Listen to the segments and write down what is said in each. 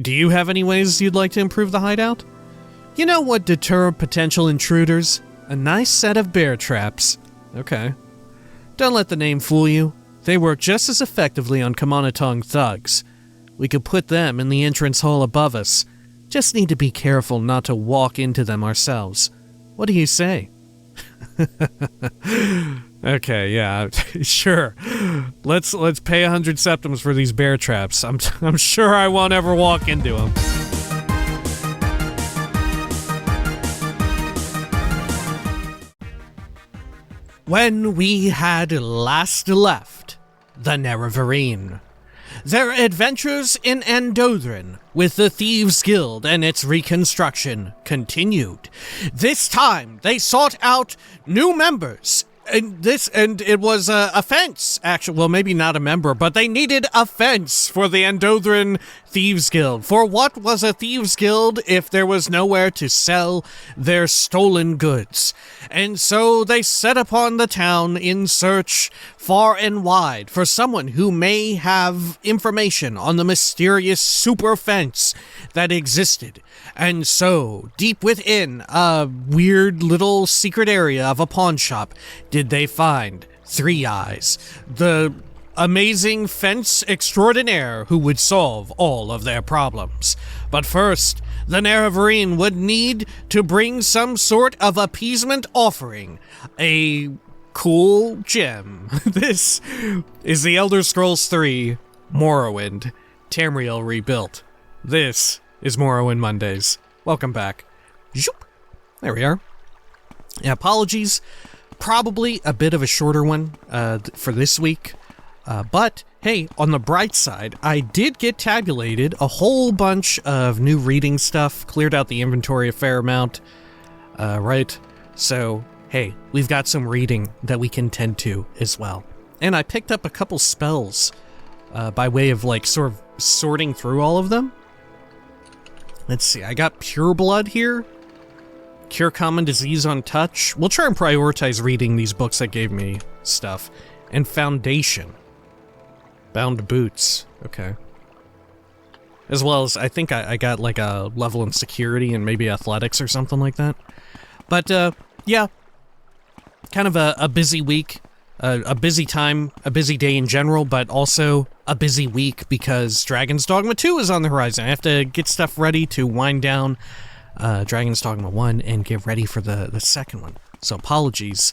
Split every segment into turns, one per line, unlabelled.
do you have any ways you'd like to improve the hideout? You know what deter potential intruders? A nice set of bear traps. Okay. Don't let the name fool you. They work just as effectively on Kamanatong thugs. We could put them in the entrance hall above us. Just need to be careful not to walk into them ourselves. What do you say? Okay, yeah, sure. Let's pay 100 septims for these bear traps. I'm sure I won't ever walk into them. When we had last left the Nerevarine, their adventures in Andothran with the Thieves Guild and its reconstruction continued. This time, they sought out new members. And it was a fence, actually. Well, maybe not a member, but they needed a fence for the Andothran Thieves Guild. For what was a Thieves Guild if there was nowhere to sell their stolen goods? And so they set upon the town in search far and wide for someone who may have information on the mysterious super fence that existed. And so, deep within a weird little secret area of a pawn shop, did they find Three Eyes, the amazing fence extraordinaire who would solve all of their problems. But first, the Nerevarine would need to bring some sort of appeasement offering, a cool gem. This is the Elder Scrolls 3 Morrowind, Tamriel Rebuilt. This is Morrowind Mondays. Welcome back. Zoop. There we are. Yeah, apologies. Probably a bit of a shorter one for this week. But, hey, on the bright side, I did get tabulated a whole bunch of new reading stuff, cleared out the inventory a fair amount, right? So, hey, we've got some reading that we can tend to as well. And I picked up a couple spells by way of, like, sort of sorting through all of them. Let's see, I got Pure Blood here. Cure Common Disease on Touch. We'll try and prioritize reading these books that gave me stuff. And Foundation. Bound Boots. Okay. As well as, I think I got like a level in Security and maybe Athletics or something like that. But, yeah. Kind of a busy week. A busy time, a busy day in general, but also a busy week because Dragon's Dogma 2 is on the horizon. I have to get stuff ready to wind down Dragon's Dogma 1 and get ready for the second one. So apologies.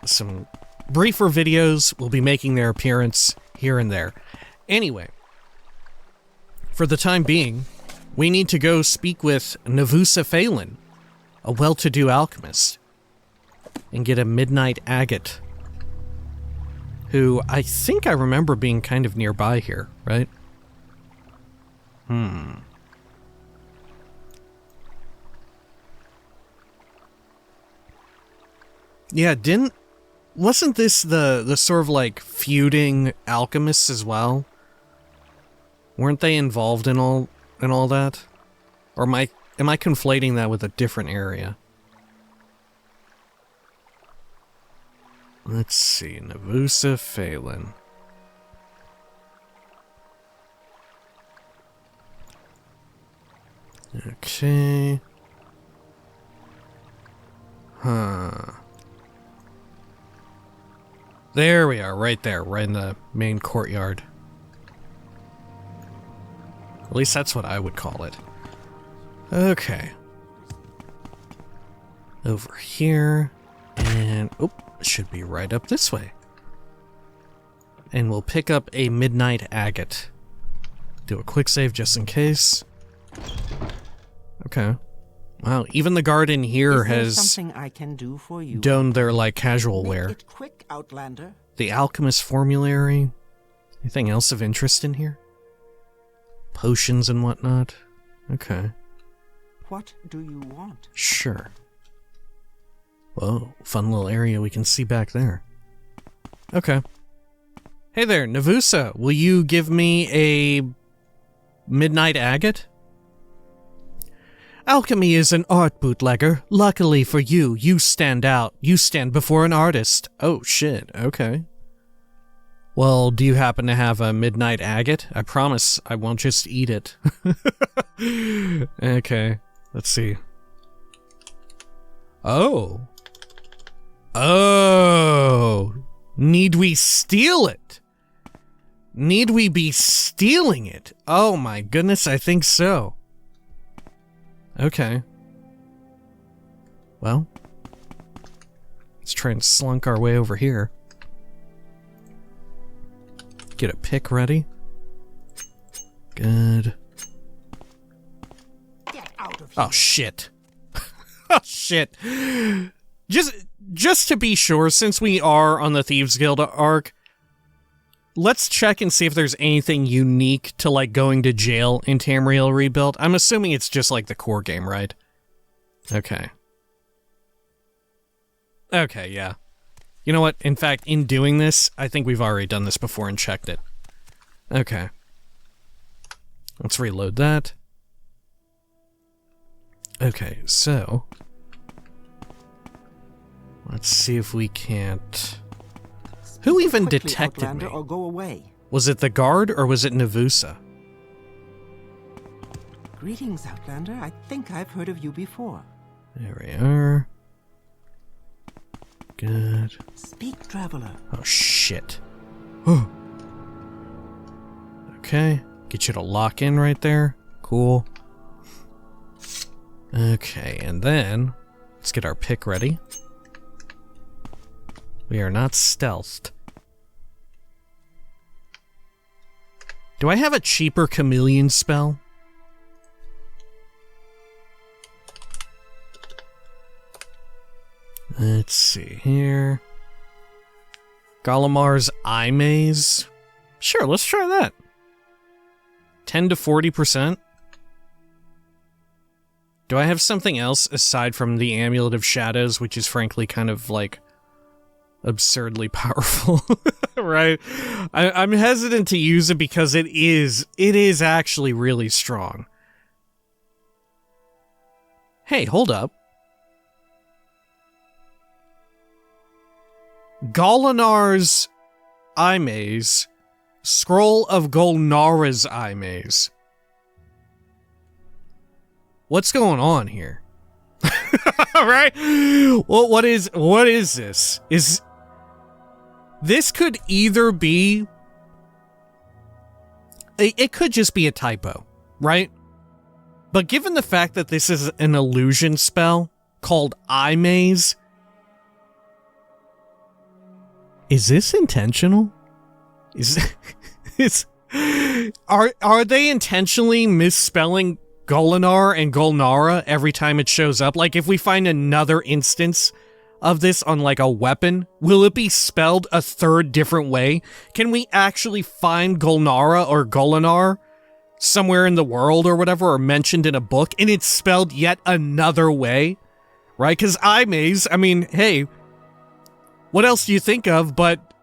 Some briefer videos will be making their appearance here and there. Anyway, for the time being, we need to go speak with Navusa Phelan, a well-to-do alchemist, and get a midnight agate, who I think I remember being kind of nearby here, right? Yeah, wasn't this the sort of like feuding alchemists as well? Weren't they involved in all that? Or am I conflating that with a different area? Let's see, Navusa Phelan. Okay. There we are, right there, right in the main courtyard. At least that's what I would call it. Okay. Over here, and should be right up this way. And we'll pick up a midnight agate. Do a quick save just in case. Okay. Wow, even the garden here has
something I can do for you?
Donned their like casual wear.
Make it quick, Outlander.
The alchemist formulary. Anything else of interest in here? Potions and whatnot. Okay.
What do you want?
Sure. Whoa, fun little area we can see back there. Okay. Hey there, Navusa, will you give me a midnight agate? Alchemy is an art, bootlegger. Luckily for you, you stand out. You stand before an artist. Oh, shit. Okay. Well, do you happen to have a midnight agate? I promise I won't just eat it. Okay, let's see. Oh. Oh. Need we steal it? Need we be stealing it? Oh my goodness, I think so. Okay. Well, let's try and slunk our way over here. Get a pick ready. Good.
Get out of here.
Oh shit. Oh shit. Just to be sure, since we are on the Thieves Guild arc, let's check and see if there's anything unique to like going to jail in Tamriel Rebuilt. I'm assuming it's just like the core game, right? Okay. Okay, yeah. You know what? In fact, in doing this, I think we've already done this before and checked it. Okay. Let's reload that. Okay, so... let's see if we can't... Who even
Quickly,
detected
Outlander,
me?
or go away.
Was it the guard or was it Navusa?
Greetings, Outlander. I think I've heard of you before.
There we are. Good.
Speak, traveler.
Oh, shit. Okay. Get you to lock in right there. Cool. Okay, and then let's get our pick ready. We are not stealthed. Do I have a cheaper chameleon spell? Let's see here. Golimar's Eye Maze. Sure, let's try that. 10 to 40%. Do I have something else aside from the Amulet of Shadows, which is frankly kind of like absurdly powerful, right? I'm hesitant to use it because it is actually really strong. Hey, hold up. Golinar's Eye Maze, Scroll of Golnara's Eye Maze. What's going on here? Right? Well, what is this? This could either be... It could just be a typo, right? But given the fact that this is an illusion spell called Eye Maze, is this intentional? Are they intentionally misspelling Golinar and Golnara every time it shows up? Like, if we find another instance of this on, like, a weapon, will it be spelled a third different way? Can we actually find Golnara or Golinar somewhere in the world or whatever, or mentioned in a book, and it's spelled yet another way? Right? Because Eye Maze, I mean, hey, what else do you think of but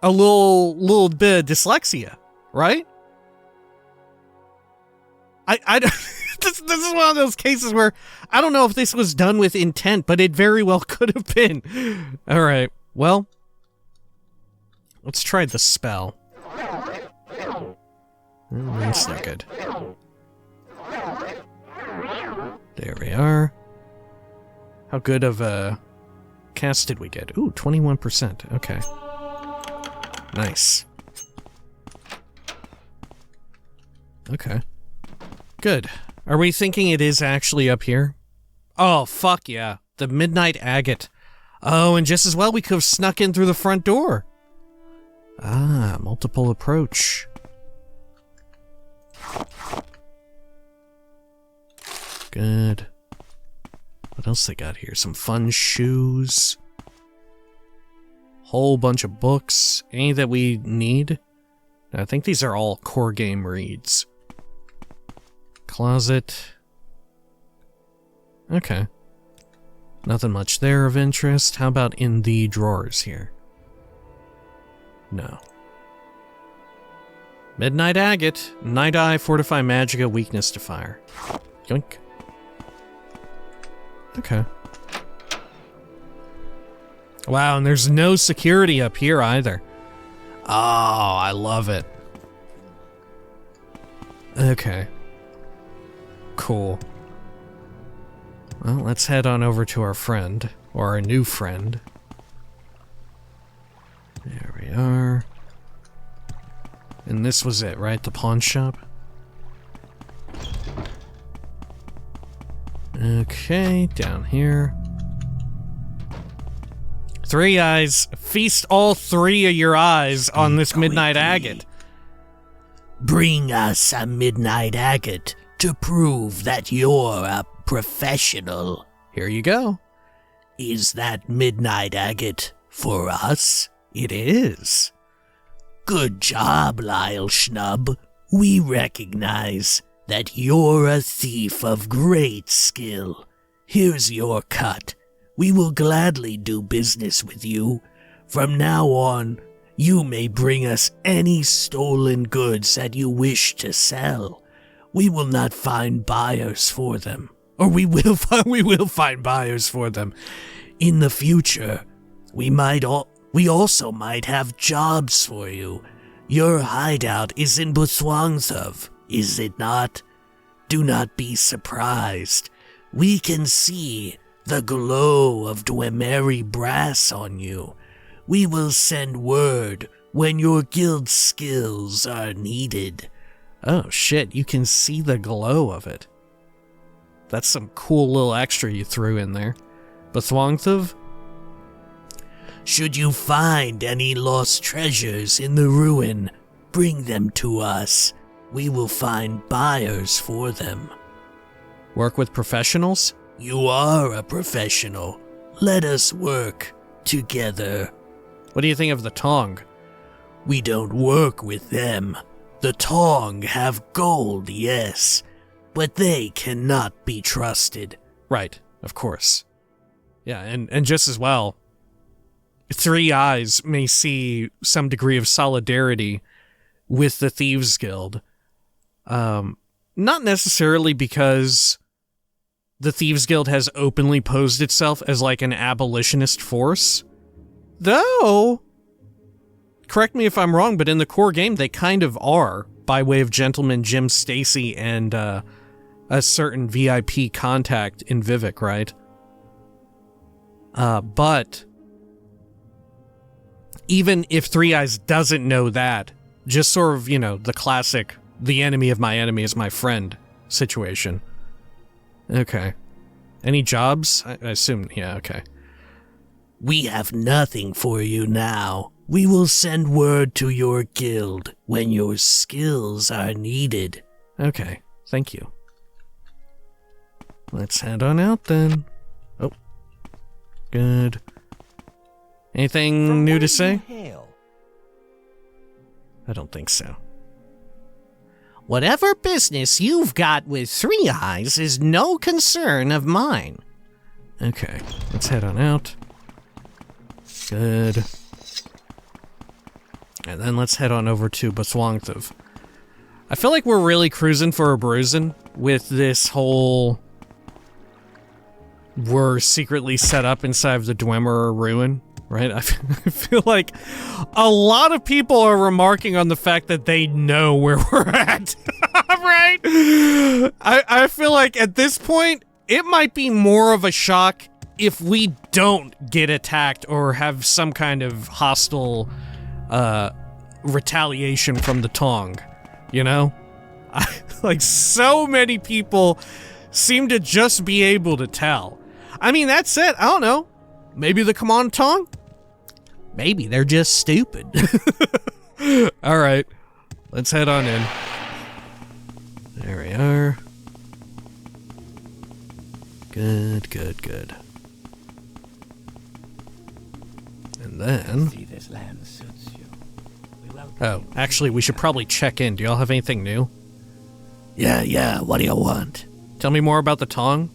a little bit of dyslexia, right? I this is one of those cases where I don't know if this was done with intent, but it very well could have been. All right, well, let's try the spell. That's not good. There we are. How good of a cast did we get? Ooh, 21%. Okay. Nice. Okay. Good. Are we thinking it is actually up here? Oh, fuck yeah. The Midnight Agate. Oh, and just as well we could have snuck in through the front door. Ah, multiple approach. Good. What else they got here? Some fun shoes. Whole bunch of books. Any that we need? I think these are all core game reads. Closet. Okay. Nothing much there of interest. How about in the drawers here? No. Midnight Agate. Night Eye, Fortify Magica, Weakness to Fire. Yoink. Okay. Wow, and there's no security up here either. Oh, I love it. Okay. Cool. Well, let's head on over to our friend, or our new friend. There we are. And this was it, right? The pawn shop? Okay, down here. 3 eyes. Feast all 3 of your eyes on this midnight agate.
Bring us a midnight agate to prove that you're a professional.
Here you go.
Is that midnight agate for us?
It is.
Good job, Lyle Schnub. We recognize that you're a thief of great skill. Here's your cut. We will gladly do business with you. From now on, you may bring us any stolen goods that you wish to sell. We will not find buyers for them. Or we will find buyers for them. In the future, we also might have jobs for you. Your hideout is in Buthwangthov, is it not? Do not be surprised. We can see the glow of Dwemeri brass on you. We will send word when your guild skills are needed.
Oh shit, you can see the glow of it. That's some cool little extra you threw in there. Buthwangthov?
Should you find any lost treasures in the ruin, bring them to us. We will find buyers for them.
Work with professionals?
You are a professional. Let us work together.
What do you think of the Tong?
We don't work with them. The Tong have gold, yes, but they cannot be trusted.
Right, of course. Yeah, and just as well, 3 eyes may see some degree of solidarity with the Thieves Guild. Not necessarily because the Thieves Guild has openly posed itself as like an abolitionist force. Though, correct me if I'm wrong, but in the core game they kind of are, by way of Gentleman Jim Stacy and a certain VIP contact in Vivek, right? But even if 3 Eyes doesn't know that, just sort of, the classic, the enemy of my enemy is my friend situation. Okay. Any jobs? I assume, yeah, okay.
We have nothing for you now. We will send word to your guild when your skills are needed.
Okay, thank you. Let's head on out then. Oh. Good. Anything new to say? I don't think so.
Whatever business you've got with 3 Eyes is no concern of mine.
Okay, let's head on out. Good. And then let's head on over to Buthwangthov. I feel like we're really cruising for a bruising with this whole... We're secretly set up inside of the Dwemer ruin, right? I feel like a lot of people are remarking on the fact that they know where we're at, right? I feel like at this point, it might be more of a shock if we don't get attacked or have some kind of hostile retaliation from the Tong, like so many people seem to just be able to tell. I mean, that's it. I don't know. Maybe the Command Tong? Maybe they're just stupid. All right, let's head on in. There we are. Good, good, good. And then...
See, this land suits you.
Oh, actually, we should probably check in. Do y'all have anything new?
Yeah, what do you want?
Tell me more about the Tong.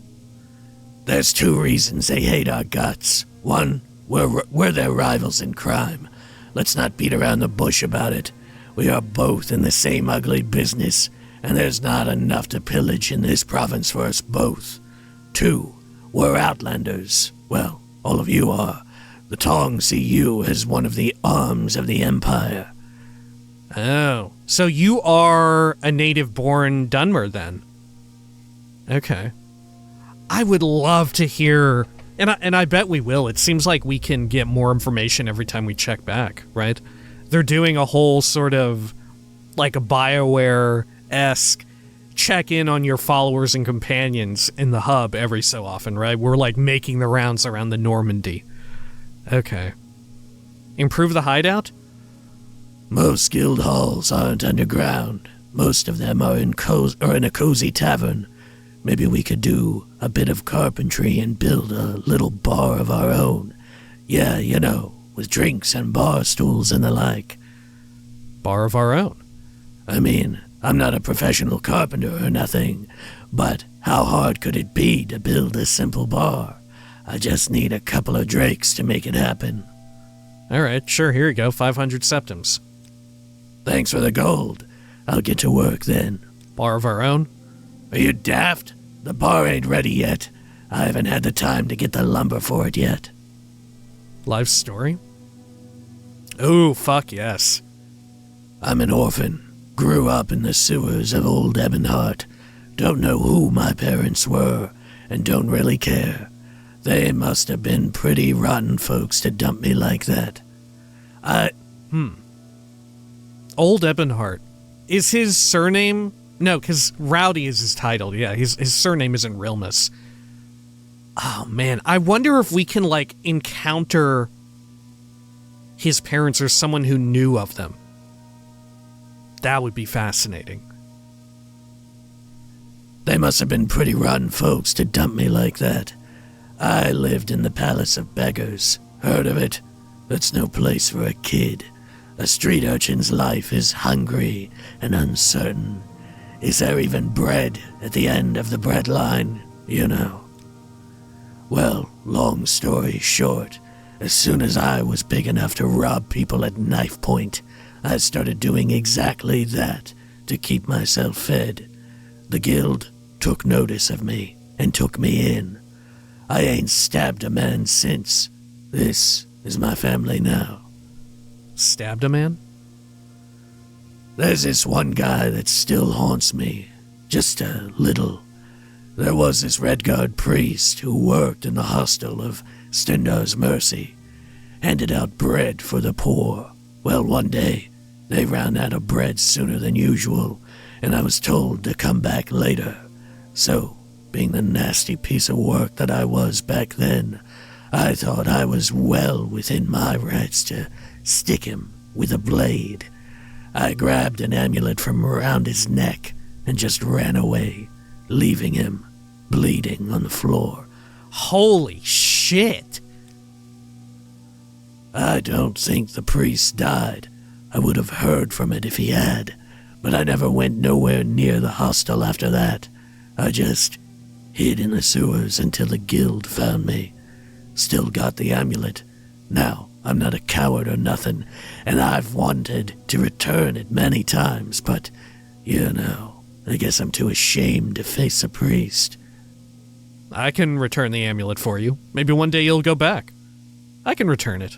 There's 2 reasons they hate our guts. One, we're their rivals in crime. Let's not beat around the bush about it. We are both in the same ugly business, and there's not enough to pillage in this province for us both. 2, we're outlanders. Well, all of you are. The Tong see you as one of the arms of the Empire.
Oh, so you are a native-born Dunmer then? Okay. I would love to hear, and I bet we will. It seems like we can get more information every time we check back, right? They're doing a whole sort of like a BioWare-esque check-in on your followers and companions in the hub every so often, right? We're like making the rounds around the Normandy. Okay. Improve the hideout?
Most guild halls aren't underground. Most of them are in a cozy tavern. Maybe we could do a bit of carpentry and build a little bar of our own. Yeah, you know, with drinks and bar stools and the like.
Bar of our own?
I mean, I'm not a professional carpenter or nothing, but how hard could it be to build a simple bar? I just need a couple of drakes to make it happen.
All right, sure, here you go, 500 septims.
Thanks for the gold. I'll get to work then.
Bar of our own?
Are you daft? The bar ain't ready yet. I haven't had the time to get the lumber for it yet.
Life story? Ooh, fuck yes.
I'm an orphan. Grew up in the sewers of old Ebonheart. Don't know who my parents were, and don't really care. They must have been pretty rotten folks to dump me like that.
Old Ebonheart. Is his surname... No, because Rowdy is his title. Yeah, his surname isn't Rilmas. Oh, man. I wonder if we can, like, encounter his parents or someone who knew of them. That would be fascinating.
They must have been pretty rotten folks to dump me like that. I lived in the Palace of Beggars. Heard of it? That's no place for a kid. A street urchin's life is hungry and uncertain. Is there even bread at the end of the bread line, you know? Well, long story short, as soon as I was big enough to rob people at knife point, I started doing exactly that to keep myself fed. The guild took notice of me and took me in. I ain't stabbed a man since. This is my family now.
Stabbed a man?
There's this one guy that still haunts me. Just a little. There was this Redguard priest who worked in the hostel of Stendar's Mercy. Handed out bread for the poor. Well, one day, they ran out of bread sooner than usual, and I was told to come back later. So, being the nasty piece of work that I was back then, I thought I was well within my rights to stick him with a blade. I grabbed an amulet from around his neck and just ran away, leaving him bleeding on the floor.
Holy shit!
I don't think the priest died. I would have heard from it if he had, but I never went nowhere near the hostel after that. I just hid in the sewers until the guild found me. Still got the amulet. Now, I'm not a coward or nothing, and I've wanted to return it many times, but, you know, I guess I'm too ashamed to face a priest.
I can return the amulet for you. Maybe one day you'll go back. I can return it.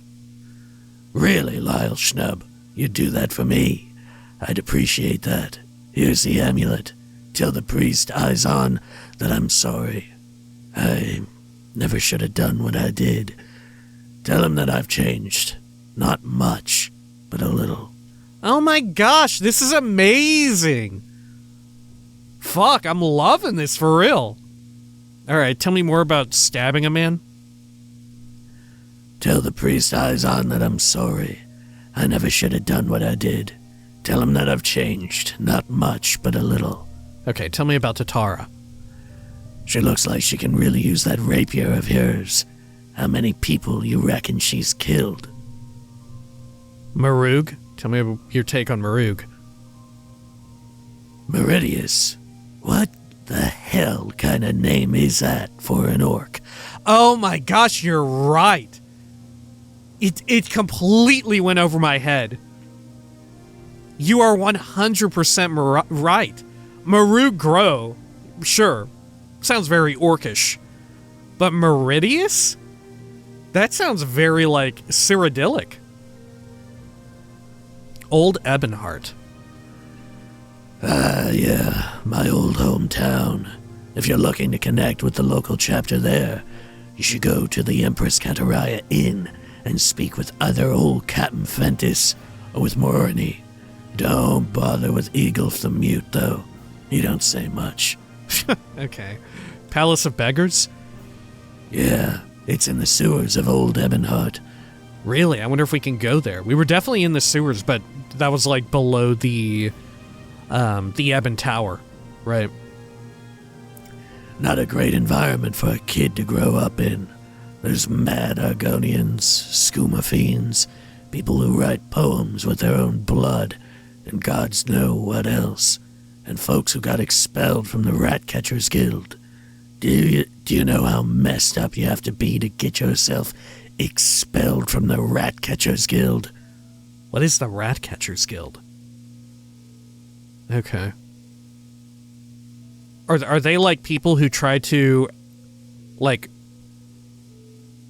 Really, Lyle Schnub? You'd do that for me? I'd appreciate that. Here's the amulet. Tell the priest eyes on that I'm sorry. I never should have done what I did. Tell him that I've changed. Not much, but a little.
Oh my gosh, this is amazing! Fuck, I'm loving this for real. Alright, tell me more about stabbing a man.
Tell the priest eyes on that I'm sorry. I never should have done what I did. Tell him that I've changed. Not much, but a little.
Okay, tell me about Tatara.
She looks like she can really use that rapier of hers. How many people you reckon she's killed?
Marug? Tell me your take on Marug.
Meridius? What the hell kind of name is that for an orc?
Oh my gosh, you're right. It completely went over my head. You are 100% right. Marug Grow, sure, sounds very orcish. But Meridius? That sounds very, like, Cyrodiilic. Old Ebonheart?
Yeah, my old hometown. If you're looking to connect with the local chapter there, you should go to the Empress Kataraya Inn and speak with either old Captain Fentis or with Moroni. Don't bother with Eagulf the Mute, though. He don't say much.
Okay. Palace of Beggars?
Yeah, it's in the sewers of Old Ebonheart.
Really? I wonder if we can go there. We were definitely in the sewers, but that was like below the Ebon Tower, right?
Not a great environment for a kid to grow up in. There's mad Argonians, skooma fiends, people who write poems with their own blood, and gods know what else, and folks who got expelled from the Ratcatchers Guild. Do you know how messed up you have to be to get yourself expelled from the Ratcatchers Guild?
What is the Ratcatchers Guild? Okay. Are they like people who try to, like,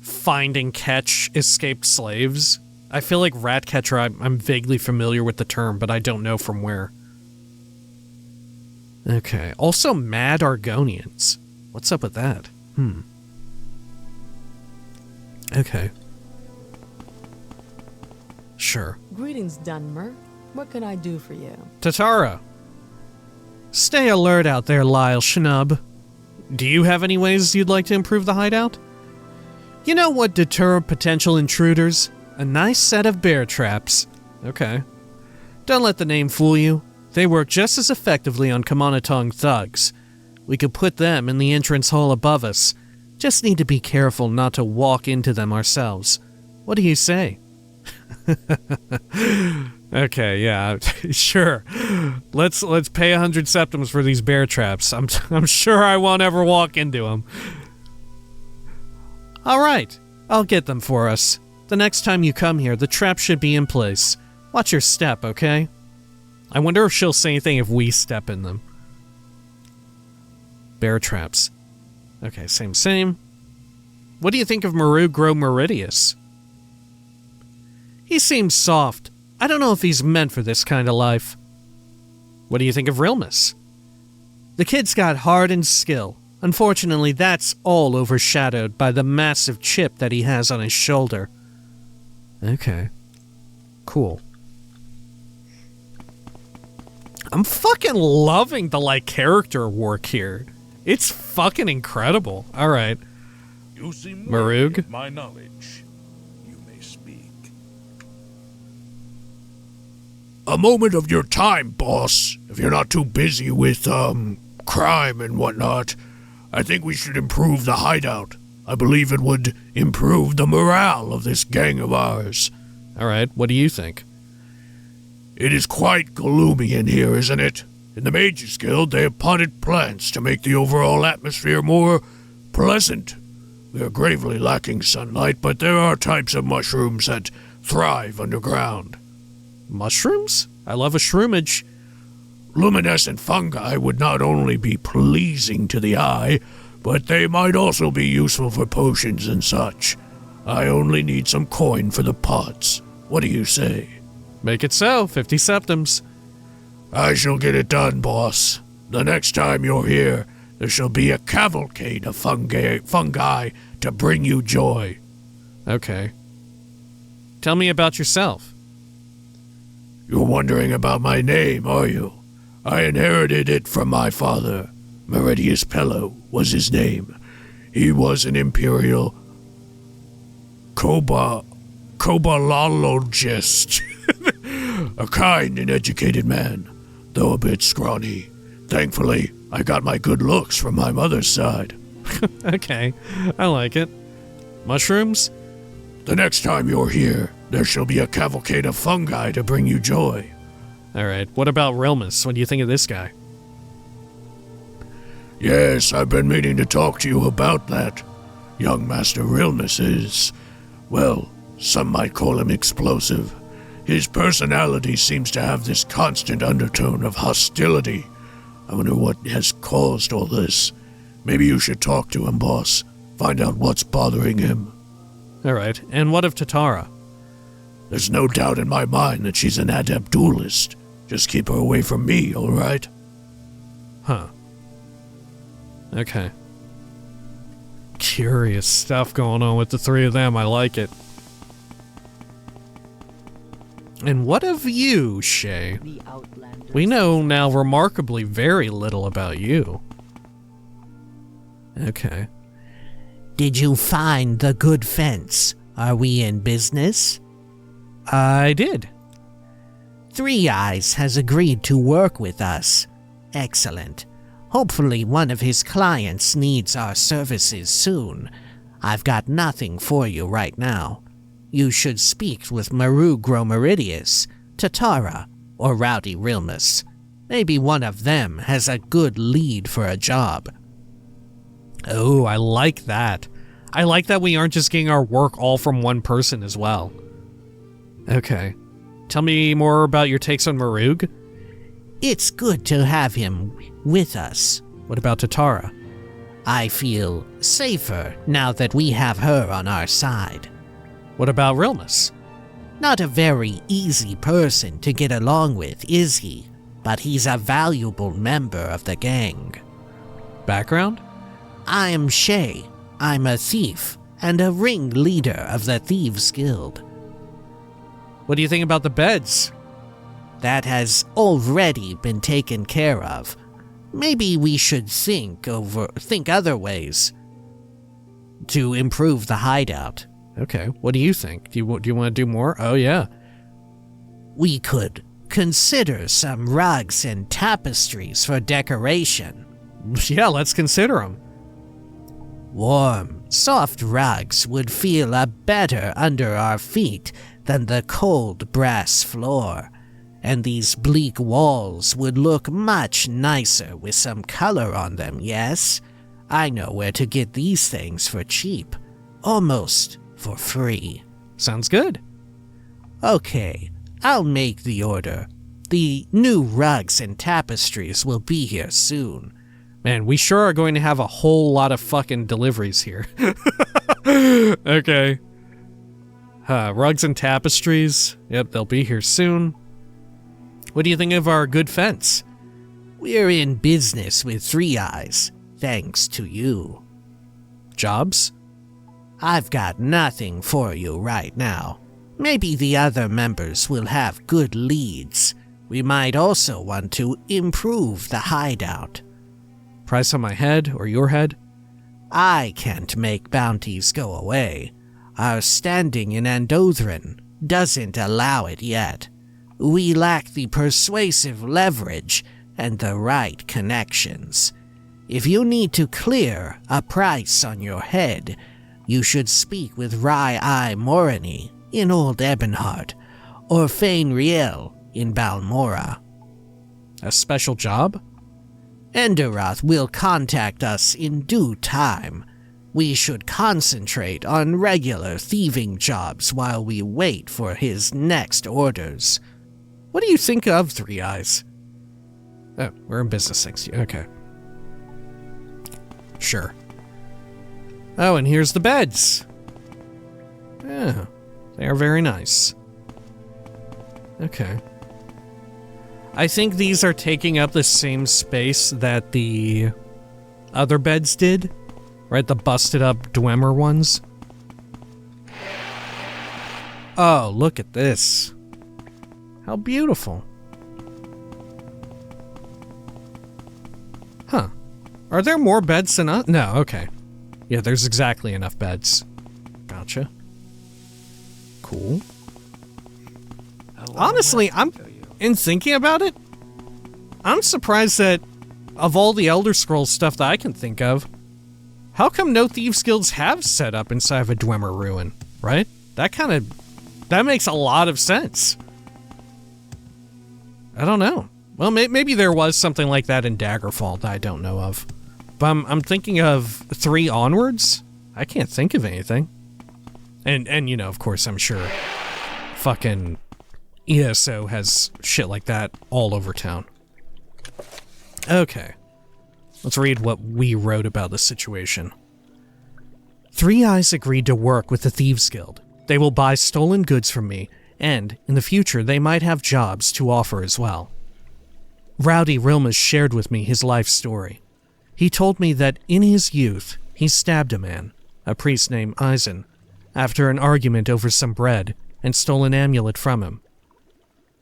find and catch escaped slaves? I feel like Ratcatcher, I'm vaguely familiar with the term, but I don't know from where. Okay. Also, mad Argonians. What's up with that? Okay. Sure.
Greetings, Dunmer. What can I do for you?
Tatara. Stay alert out there, Lyle Schnub. Do you have any ways you'd like to improve the hideout? You know what deter potential intruders? A nice set of bear traps. Okay. Don't let the name fool you. They work just as effectively on Kamanatong thugs. We could put them in the entrance hall above us. Just need to be careful not to walk into them ourselves. What do you say? Okay, yeah, sure. Let's pay 100 septims for these bear traps. I'm sure I won't ever walk into them. All right, I'll get them for us. The next time you come here, the trap should be in place. Watch your step, okay? I wonder if she'll say anything if we step in them. Bear traps. Okay, same. What do you think of Marugro Meridius? He seems soft. I don't know if he's meant for this kind of life. What do you think of Rilmas? The kid's got heart and skill. Unfortunately, that's all overshadowed by the massive chip that he has on his shoulder. Okay. Cool. I'm fucking loving the, character work here. It's fucking incredible. Alright.
You seem
Marug?
worthy of my knowledge. You may speak.
A moment of your time, boss. If you're not too busy with, crime and whatnot, I think we should improve the hideout. I believe it would improve the morale of this gang of ours.
Alright, what do you think?
It is quite gloomy in here, isn't it? In the Mages Guild, they have potted plants to make the overall atmosphere more pleasant. We are gravely lacking sunlight, but there are types of mushrooms that thrive underground.
Mushrooms? I love a shroomage.
Luminescent fungi would not only be pleasing to the eye, but they might also be useful for potions and such. I only need some coin for the pots. What do you say?
Make it so, 50 septims.
I shall get it done, boss. The next time you're here, there shall be a cavalcade of fungi to bring you joy.
Okay. Tell me about yourself.
You're wondering about my name, are you? I inherited it from my father. Meridius Pello was his name. He was an imperial kobalologist. A kind and educated man, though a bit scrawny. Thankfully, I got my good looks from my mother's side.
Okay, I like it. Mushrooms?
The next time you're here, there shall be a cavalcade of fungi to bring you joy.
Alright, what about Rilmas? What do you think of this guy?
Yes, I've been meaning to talk to you about that. Young Master Rilmas is, well, some might call him explosive. His personality seems to have this constant undertone of hostility. I wonder what has caused all this. Maybe you should talk to him, boss. Find out what's bothering him.
Alright, and what of Tatara?
There's no doubt in my mind that she's an adept duelist. Just keep her away from me, alright?
Huh. Okay. Curious stuff going on with the three of them. I like it. And what of you, Shay? We know now remarkably very little about you. Okay.
Did you find the good fence? Are we in business?
I did.
Three Eyes has agreed to work with us. Excellent. Hopefully one of his clients needs our services soon. I've got nothing for you right now. You should speak with Maru Gromeridius, Tatara, or Rowdy Rilmas. Maybe one of them has a good lead for a job.
Oh, I like that. I like that we aren't just getting our work all from one person as well. Okay. Tell me more about your takes on Marug.
It's good to have him with us.
What about Tatara?
I feel safer now that we have her on our side.
What about Rilmas?
Not a very easy person to get along with, is he? But he's a valuable member of the gang.
Background?
I'm Shay. I'm a thief and a ringleader of the Thieves Guild.
What do you think about the beds?
That has already been taken care of. Maybe we should think other ways to improve the hideout.
Okay, what do you think? Do you want to do more? Oh, yeah.
We could consider some rugs and tapestries for decoration.
Yeah, let's consider them.
Warm, soft rugs would feel better under our feet than the cold brass floor, and these bleak walls would look much nicer with some color on them, yes? I know where to get these things for cheap, almost for free.
Sounds good.
Okay, I'll make the order. The new rugs and tapestries will be here soon.
Man, we sure are going to have a whole lot of fucking deliveries here. Okay. Rugs and tapestries. Yep, they'll be here soon. What do you think of our good fence?
We're in business with Three Eyes, thanks to you.
Jobs?
I've got nothing for you right now. Maybe the other members will have good leads. We might also want to improve the hideout.
Price on my head or your head?
I can't make bounties go away. Our standing in Andothran doesn't allow it yet. We lack the persuasive leverage and the right connections. If you need to clear a price on your head, you should speak with Rai Morani in Old Ebonheart, or Fain Riel in Balmora.
A special job?
Enderoth will contact us in due time. We should concentrate on regular thieving jobs while we wait for his next orders.
What do you think of Three Eyes? Oh, we're in business next year. Okay. Sure. Oh, and here's the beds. Yeah, they are very nice. Okay. I think these are taking up the same space that the other beds did, right? The busted up Dwemer ones. Oh, look at this. How beautiful. Huh. Are there more beds than us? No, okay. Yeah, there's exactly enough beds. Gotcha. Cool. Honestly, in thinking about it, I'm surprised that of all the Elder Scrolls stuff that I can think of, how come no Thieves Guilds have set up inside of a Dwemer ruin, right? That makes a lot of sense. I don't know. Well, maybe there was something like that in Daggerfall that I don't know of. But I'm thinking of 3 onwards. I can't think of anything. And you know, of course, I'm sure fucking ESO has shit like that all over town. Okay. Let's read what we wrote about the situation. Three Eyes agreed to work with the Thieves Guild. They will buy stolen goods from me and in the future they might have jobs to offer as well. Rowdy Rilmas shared with me his life story. He told me that in his youth he stabbed a man, a priest named Eisen, after an argument over some bread, and stole an amulet from him.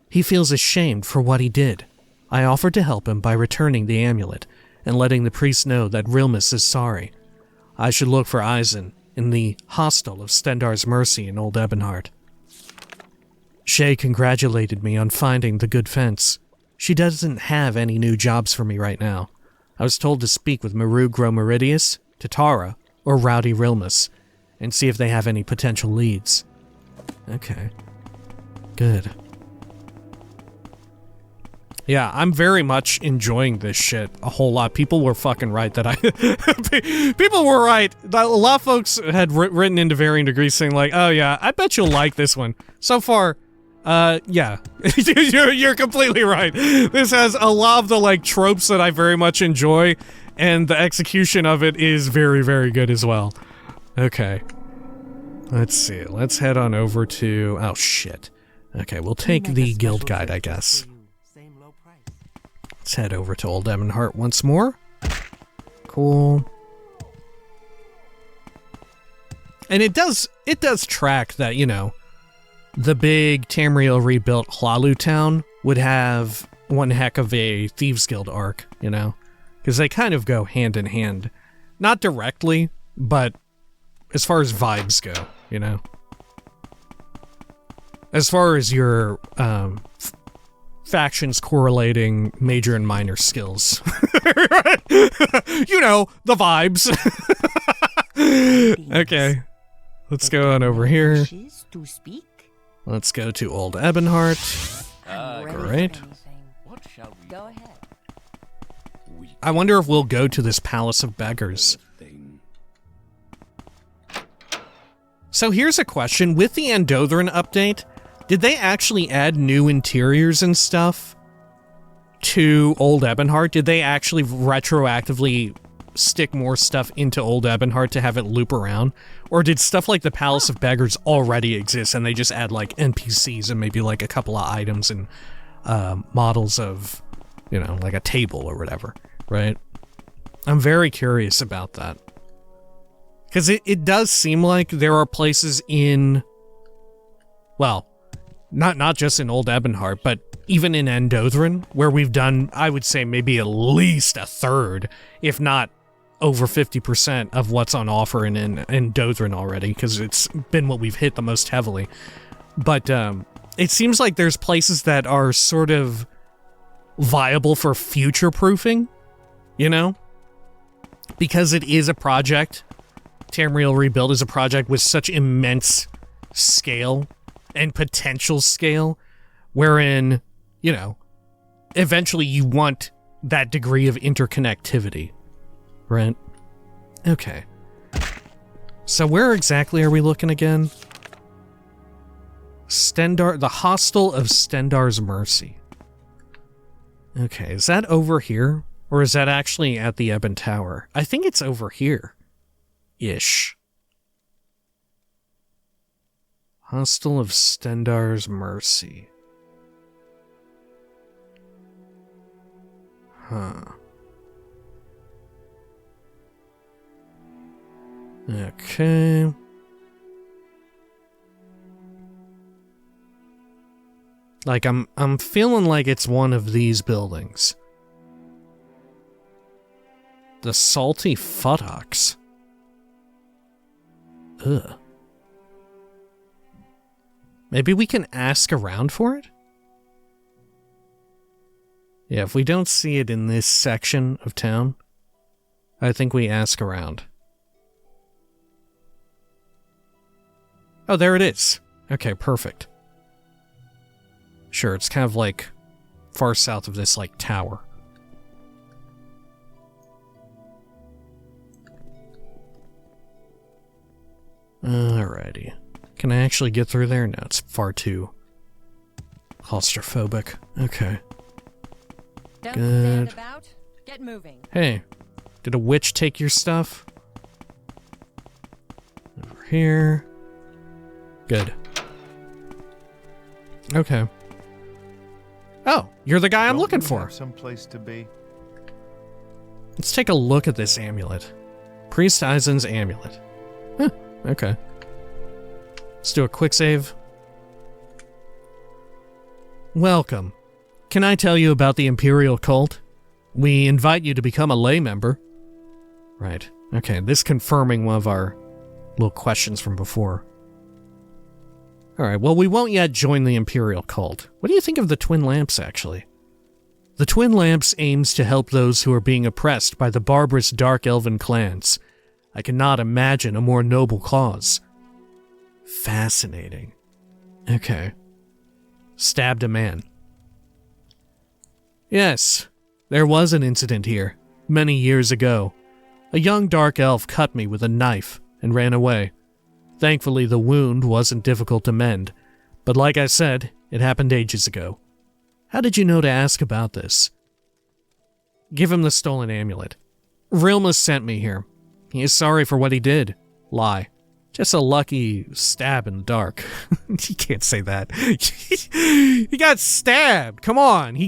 He feels ashamed for what he did. I offered to help him by returning the amulet and letting the priest know that Rilmas is sorry. I should look for Eisen in the hostel of Stendar's Mercy in Old Ebonheart. Shay congratulated me on finding the good fence. She doesn't have any new jobs for me right now. I was told to speak with Maru Gromeridius, Tatara, or Rowdy Rilmas, and see if they have any potential leads. Okay. Good. Yeah, I'm very much enjoying this shit a whole lot. People were fucking right that people were right. A lot of folks had written into varying degrees saying like, oh yeah, I bet you'll like this one. So far, yeah. you're completely right. This has a lot of the like tropes that I very much enjoy, and the execution of it is very, very good as well. Okay. Let's see. Let's head on over to... Oh, shit. Okay, we'll take the guild guide, I guess. Let's head over to Old Ebonheart once more. Cool. And it does track that, you know, the big Tamriel Rebuilt Hlalu town would have one heck of a Thieves Guild arc, you know? Because they kind of go hand in hand. Not directly, but as far as vibes go, you know? As far as your factions correlating major and minor skills. You know, the vibes. Okay. Let's go on over here. Let's go to Old Ebonheart. Great.
Go ahead.
I wonder if we'll go to this Palace of Beggars. So here's a question. With the Andothran update, did they actually add new interiors and stuff to Old Ebonheart? Did they actually retroactively stick more stuff into Old Ebonheart to have it loop around? Or did stuff like the Palace of Beggars already exist and they just add like NPCs and maybe like a couple of items and models of, you know, like a table or whatever, right? I'm very curious about that. Because it does seem like there are places in, well, not just in Old Ebonheart, but even in Andothran, where we've done, I would say, maybe at least a third, if not over 50% of what's on offer in Andothran already, because it's been what we've hit the most heavily. But it seems like there's places that are sort of viable for future-proofing, you know? Because it is a project. Tamriel Rebuilt is a project with such immense scale and potential scale, wherein, you know, eventually you want that degree of interconnectivity, right? Okay. So where exactly are we looking again? The Hostel of Stendar's Mercy. Okay, is that over here? Or is that actually at the Ebon Tower? I think it's over here. Ish. Hostel of Stendar's Mercy. Huh. Okay. Like, I'm feeling like it's one of these buildings. The Salty Futtocks. Ugh. Maybe we can ask around for it? Yeah, if we don't see it in this section of town, I think we ask around. Oh, there it is. Okay, perfect. Sure, it's kind of like far south of this, like, tower. Alrighty. Can I actually get through there? No, it's far too claustrophobic. Okay.
Don't
Good.
stand about. Get moving.
Hey, did a witch take your stuff? Over here. Good. Okay. Oh, you're the guy I'm
Don't
looking
you
for.
have someplace to be?
Let's take a look at this amulet. Priest Eisen's amulet. Huh, okay. Let's do a quick save. Welcome. Can I tell you about the Imperial cult? We invite you to become a lay member. Right. Okay, this confirming one of our little questions from before. Alright, well, we won't yet join the Imperial cult. What do you think of the Twin Lamps, actually? The Twin Lamps aims to help those who are being oppressed by the barbarous Dark Elven clans. I cannot imagine a more noble cause. Fascinating. Okay. Stabbed a man. Yes, there was an incident here, many years ago. A young dark elf cut me with a knife and ran away. Thankfully, the wound wasn't difficult to mend, but like I said, it happened ages ago. How did you know to ask about this? Give him the stolen amulet. Rilmas sent me here. He is sorry for what he did. Lie. Just a lucky stab in the dark. You can't say that. He got stabbed. Come on. He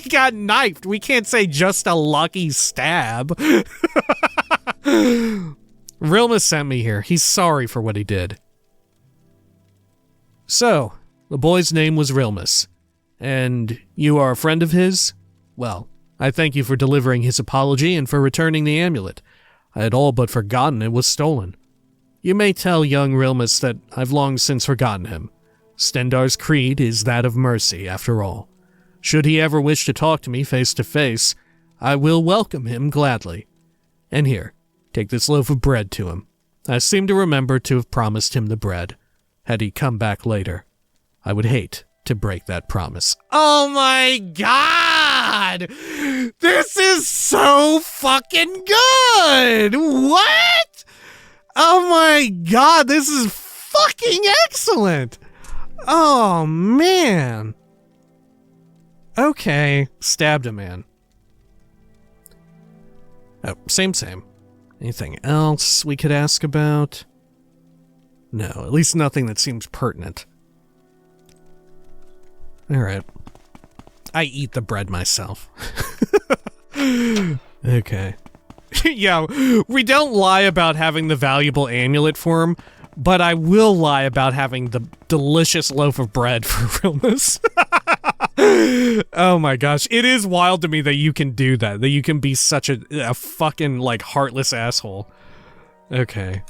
got knifed. We can't say just a lucky stab. Rilmas sent me here. He's sorry for what he did. So, the boy's name was Rilmas. And you are a friend of his? Well, I thank you for delivering his apology and for returning the amulet. I had all but forgotten it was stolen. You may tell young Rilmas that I've long since forgotten him. Stendarr's creed is that of mercy, after all. Should he ever wish to talk to me face to face, I will welcome him gladly. And here, take this loaf of bread to him. I seem to remember to have promised him the bread. Had he come back later, I would hate to break that promise. Oh my god! This is so fucking good! What? Oh my god, this is fucking excellent! Oh man. Okay, stabbed a man. Oh, same. Anything else we could ask about? No, at least nothing that seems pertinent. Alright. I eat the bread myself. Okay. Yeah, we don't lie about having the valuable amulet for him, but I will lie about having the delicious loaf of bread for Rilmas. Oh my gosh, it is wild to me that you can do that you can be such a fucking, like, heartless asshole. Okay.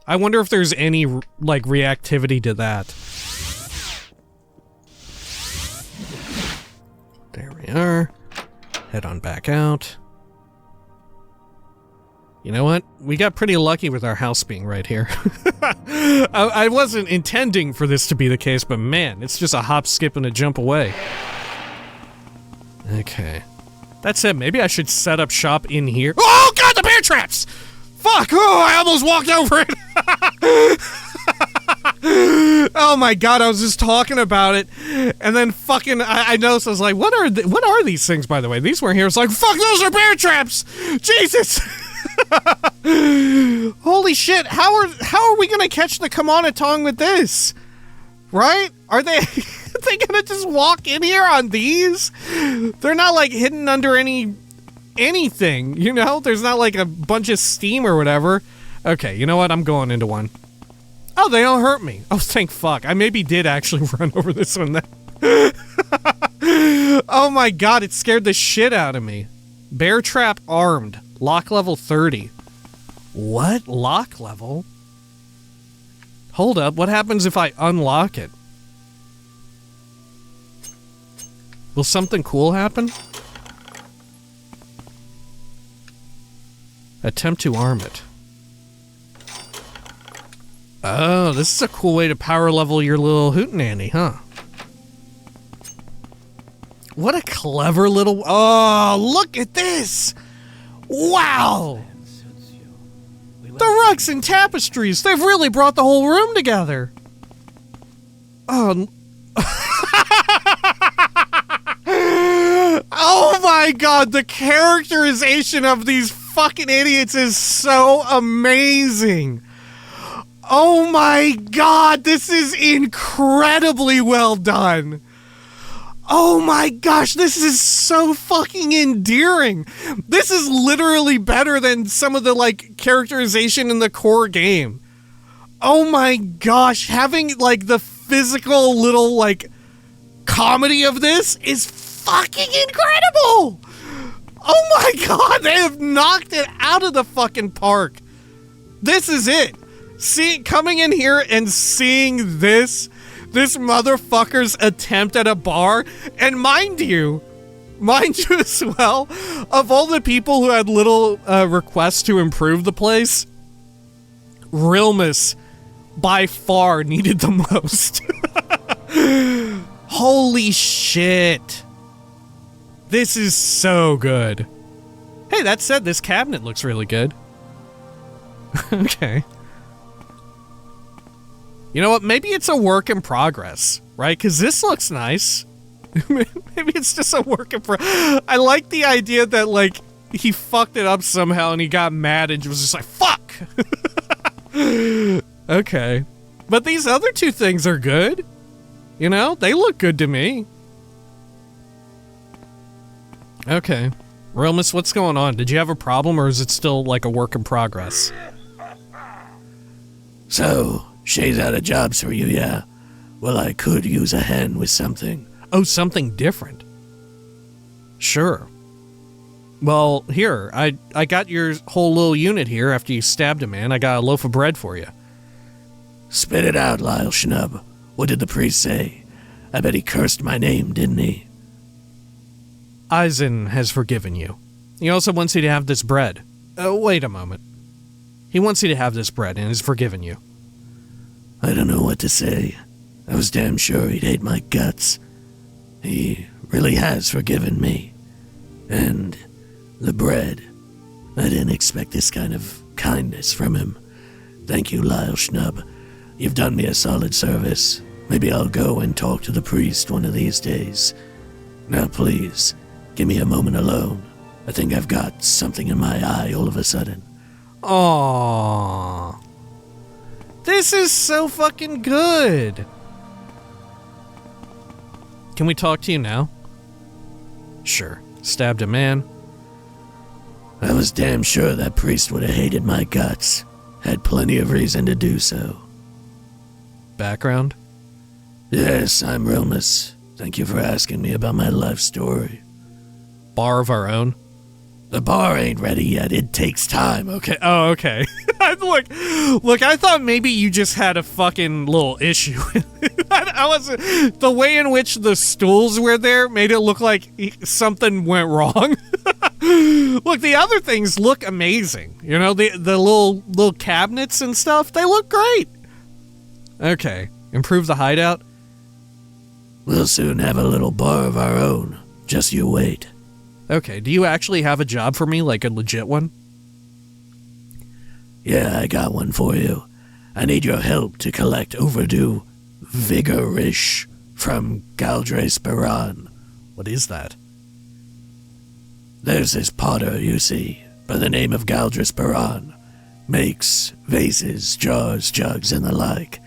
I wonder if there's any, like, reactivity to that. There we are. Head on back out. You know what? We got pretty lucky with our house being right here. I wasn't intending for this to be the case, but man, it's just a hop, skip, and a jump away. Okay. That said, maybe I should set up shop in here. Oh god, the bear traps! Fuck! Oh, I almost walked over it! Oh my god, I was just talking about it, and then fucking, I noticed, I was like, what are these things, by the way? These weren't here. It's like, fuck, those are bear traps! Jesus! Holy shit, how are we gonna catch the Kamanatong with this? Right? Are they gonna just walk in here on these? They're not like hidden under anything, you know? There's not like a bunch of steam or whatever. Okay, you know what? I'm going into one. Oh, they don't hurt me. Oh, thank fuck. I maybe did actually run over this one then. Oh my god, it scared the shit out of me. Bear trap armed. Lock level 30. What? Lock level? Hold up, what happens if I unlock it? Will something cool happen? Attempt to arm it. Oh, this is a cool way to power level your little hootenanny, huh? What a clever little... Oh, look at this! Wow! The rugs and tapestries, they've really brought the whole room together. Oh... Oh my god, the characterization of these fucking idiots is so amazing! Oh my god, this is incredibly well done. Oh my gosh, this is so fucking endearing. This is literally better than some of the, like, characterization in the core game. Oh my gosh, having, like, the physical little, like, comedy of this is fucking incredible. Oh my god, they have knocked it out of the fucking park. This is it. Coming in here and seeing this motherfucker's attempt at a bar, and mind you as well, of all the people who had little requests to improve the place, Rilmas by far needed the most. Holy shit. This is so good. Hey, that said, this cabinet looks really good. Okay. You know what? Maybe it's a work in progress, right? Because this looks nice. Maybe it's just a work in progress. I like the idea that, like, he fucked it up somehow and he got mad and was just like, fuck! Okay. But these other two things are good. You know? They look good to me. Okay. Rilmas, what's going on? Did you have a problem or is it still, like, a work in progress?
So, she's out of jobs for you, yeah? Well, I could use a hand with something.
Oh, something different. Sure. Well, here, I got your whole little unit here after you stabbed a man. I got a loaf of bread for you.
Spit it out, Lyle Schnub. What did the priest say? I bet he cursed my name, didn't he?
Eisen has forgiven you. He also wants you to have this bread. Wait a moment. He wants you to have this bread and has forgiven you.
I don't know what to say. I was damn sure he'd hate my guts. He really has forgiven me. And the bread. I didn't expect this kind of kindness from him. Thank you, Lyle Schnub. You've done me a solid service. Maybe I'll go and talk to the priest one of these days. Now please, give me a moment alone. I think I've got something in my eye all of a sudden.
Aww. This is so fucking good. Can we talk to you now? Sure. Stabbed a man.
I was damn sure that priest would have hated my guts. Had plenty of reason to do so.
Background?
Yes, I'm Rilmas. Thank you for asking me about my life story.
Bar of our own?
The bar ain't ready yet. It takes time, okay?
Oh, okay. Look, I thought maybe you just had a fucking little issue. I wasn't. The way in which the stools were there made it look like something went wrong. Look, the other things look amazing. You know, the little cabinets and stuff, they look great. Okay. Improve the hideout?
We'll soon have a little bar of our own. Just you wait.
Okay, do you actually have a job for me, like a legit one?
Yeah, I got one for you. I need your help to collect overdue vigorish from Galdres Baran.
What is that?
There's this potter, you see, by the name of Galdres Baran. Makes vases, jars, jugs, and the like.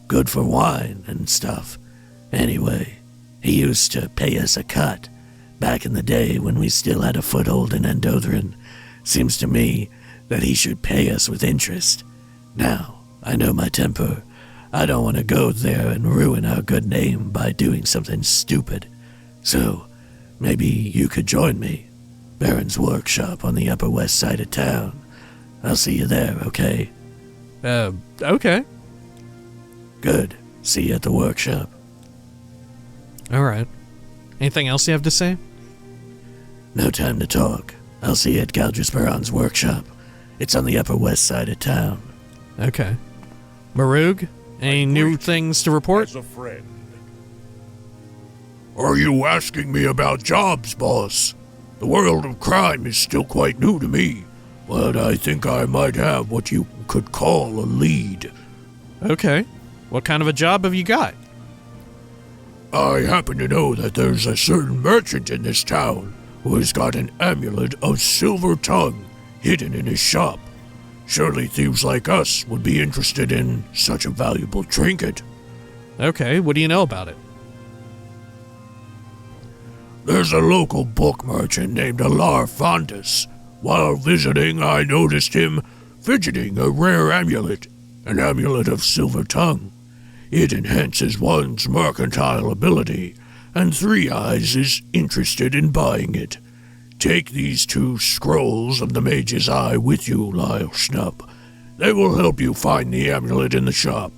Good for wine and stuff. Anyway, he used to pay us a cut. Back in the day when we still had a foothold in Endothryn. Seems to me that he should pay us with interest. Now, I know my temper. I don't want to go there and ruin our good name by doing something stupid. So, maybe you could join me. Baron's workshop on the Upper West Side of town. I'll see you there, okay?
Okay.
Good. See you at the workshop.
Alright. Anything else you have to say?
No time to talk. I'll see you at Galdres Baran's workshop. It's on the Upper West Side of town.
Okay. Marug, any new things to report?
As a friend.
Are you asking me about jobs, boss? The world of crime is still quite new to me, but I think I might have what you could call a lead.
Okay. What kind of a job have you got?
I happen to know that there's a certain merchant in this town who has got an amulet of silver tongue hidden in his shop. Surely thieves like us would be interested in such a valuable trinket.
Okay, what do you know about it?
There's a local book merchant named Alar Fondas. While visiting, I noticed him fidgeting a rare amulet, an amulet of silver tongue. It enhances one's mercantile ability, and Three Eyes is interested in buying it. Take these 2 scrolls of the Mage's Eye with you, Lyle Schnupp. They will help you find the amulet in the shop.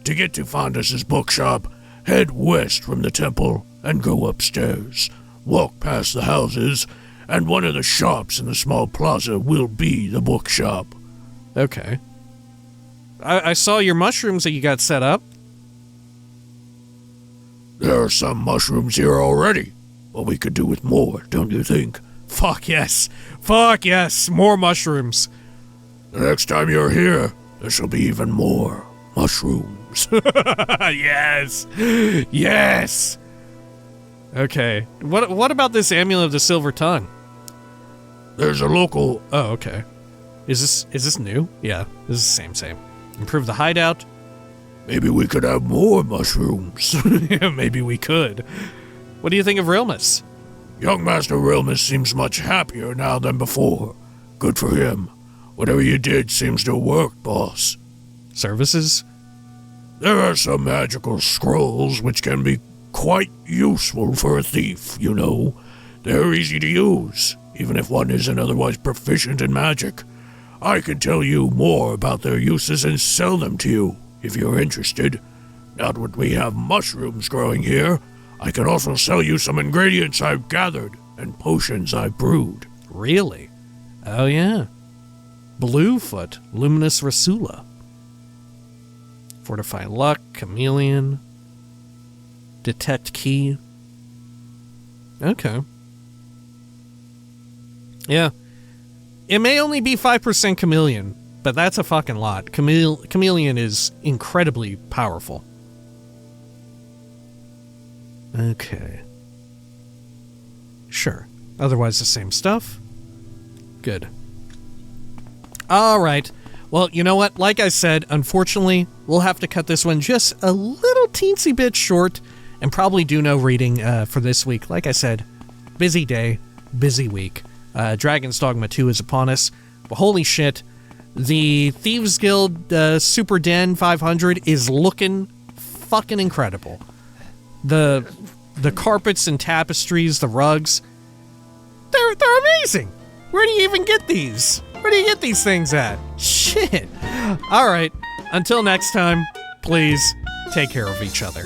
To get to Fondas's bookshop, head west from the temple and go upstairs. Walk past the houses, and one of the shops in the small plaza will be the bookshop.
Okay. I saw your mushrooms that you got set up.
There are some mushrooms here already, but we could do with more, don't you think?
Fuck yes. Fuck yes. More mushrooms.
The next time you're here, there shall be even more mushrooms.
Yes. Yes. Okay. What about this amulet of the silver tongue?
There's a local...
Oh, okay. Is this new? Yeah, this is the same. Improve the hideout.
Maybe we could have more mushrooms.
Yeah, maybe we could. What do you think of Rilmas?
Young Master Rilmas seems much happier now than before. Good for him. Whatever you did seems to work, boss.
Services?
There are some magical scrolls which can be quite useful for a thief, you know. They're easy to use, even if one isn't otherwise proficient in magic. I can tell you more about their uses and sell them to you, if you're interested. Now that we have mushrooms growing here, I can also sell you some ingredients I've gathered and potions I've brewed.
Really? Oh yeah. Bluefoot, Luminous Rasula. Fortify Luck, Chameleon. Detect Key. Okay. Yeah. It may only be 5% Chameleon, but that's a fucking lot. Chameleon is incredibly powerful. Okay. Sure. Otherwise the same stuff. Good. Alright. Well, you know what? Like I said, unfortunately, we'll have to cut this one just a little teensy bit short and probably do no reading for this week. Like I said, busy day, busy week. Dragon's Dogma 2 is upon us. But holy shit, the Thieves Guild Super Den 500 is looking fucking incredible. The carpets and tapestries, the rugs, they're amazing. Where do you even get these? Where do you get these things at? Shit. All right. Until next time, please take care of each other.